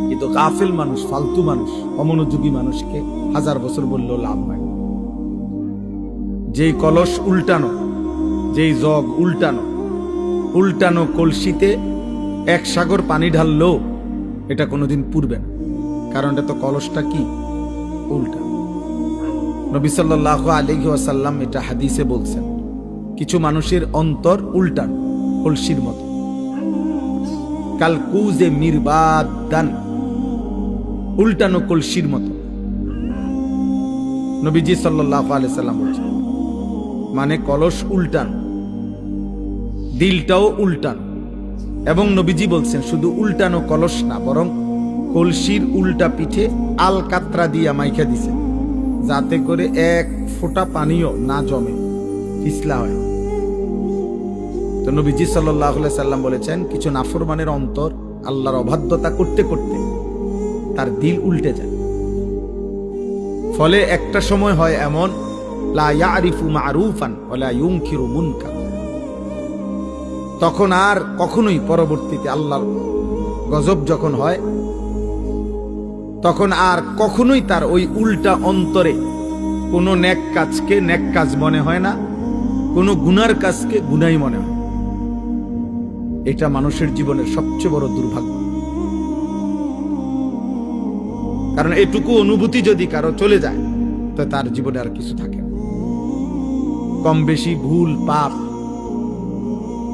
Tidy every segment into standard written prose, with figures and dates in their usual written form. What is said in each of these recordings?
কিন্তু গাফিল মানুষ, ফালতু মানুষ, অমনোযোগী মানুষকে 1000 বছর বললেও লাভ হয়। যেই কলস উল্টানো, যেই জগ উল্টানো, উল্টানো কলসিতে 1 সাগর পানি ঢাললেও এটা কোনোদিন পুরবে না, কারণ এটা তো কলসটা কি উল্টা। নবী সাল্লাল্লাহু আলাইহি ওয়াসাল্লাম এটা হাদিসে বলছেন, কিছু মানুষের অন্তর উল্টানো কলসির মতো, কাল কুজে মিরবাদান, উল্টানো কলসির মতো। নবীজি সাল্লাল্লাহু আলাইহি সাল্লাম বলছেন, মানে কলস উল্টানো, দিলটাও উল্টানো। এবং নবীজি বলছেন শুধু উল্টানো কলস না, বরং কলসির উল্টা পিঠে আলকাতরা দিয়া মাইখা দিছে, যাতে করে 1 ফোঁটা পানিও না জমে, পিছলা হয়। তো নবীজি সাল্লাল্লাহু আলাইহি সাল্লাম বলেছেন, কিছু নাফরমানের অন্তর আল্লাহর অবাধ্যতা করতে করতে তার দিল উল্টে যায়। ফলে একটা সময় হয় এমন, লা ইয়ারিফু মারুফান ওয়ালা ইউনকিরু মুনকার, তখন আর কখনোই পরবর্তীতে আল্লাহর গজব যখন হয়, তখন আর কখনোই তার ওই উল্টা অন্তরে কোনো নেক কাজকে নেক কাজ মনে হয় না, কোনো গুনার কাজকে গুনাই মনে হয়। এটা মানুষের জীবনের সবচেয়ে বড় দুর্ভাগ্য। কারণ এটুকু অনুভূতি যদি কারো চলে যায়, তো তার জীবনে আর কিছু থাকে না। কম বেশি ভুল, পাপ,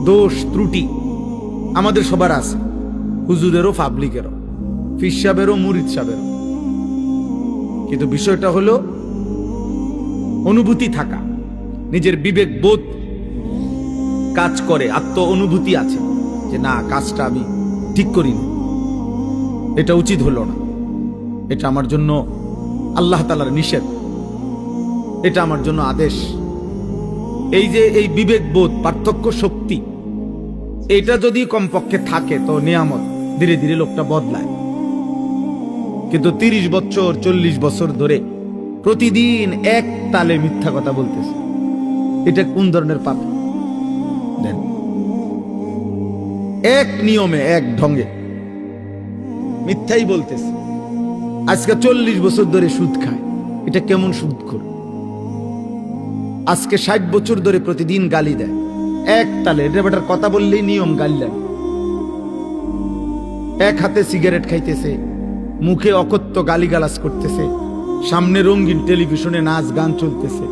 দোষ, ত্রুটি আমাদের সবার আছে, হুজুরেরও, পাবলিকেরও, পীর সাহেবেরও, মুরিদ সাহেবেরও। কিন্তু বিষয়টা হলো অনুভূতি থাকা, নিজের বিবেক বোধ কাজ করে, আত্ম অনুভূতি আছে যে না, কাজটা আমি ঠিক করিনি, এটা উচিত হলো না, এটা আমার জন্য আল্লাহ তাআলার নিষেধ, এটা আমার জন্য আদেশ। এই যে এই বিবেক বোধ, পার্থক্য শক্তি, এটা যদি কমপক্ষে থাকে তো নিয়ামত, ধীরে ধীরে লোকটা বদলায়। কিন্তু 30 বছর 40 বছর ধরে প্রতিদিন এক তালে মিথ্যা কথা বলতেছে, এটা কোন ধরনের পাপ? দেন এক নিয়মে, এক ঢঙ্গে মিথ্যাই বলতেছে। আজকে 40 বছর ধরে সুদ খায়, এটা কেমন সুদ করে? আজকে 60 বছর ধরে প্রতিদিন গালি দেয় এক তালে, এটা বেটার কথা বললেই নিয়ম গালি দেয়। এক হাতে সিগারেট খাইতেছে, মুখে অকথ্য গালিগালাজ করতেছে, সামনে রঙিন টেলিভিশনে নাচ গান চলতেছে,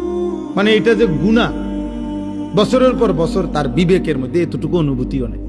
মানে এটা যে গুনাহ, বছরের পর বছর তার বিবেকের মধ্যে এতটুকু অনুভূতিও নেই।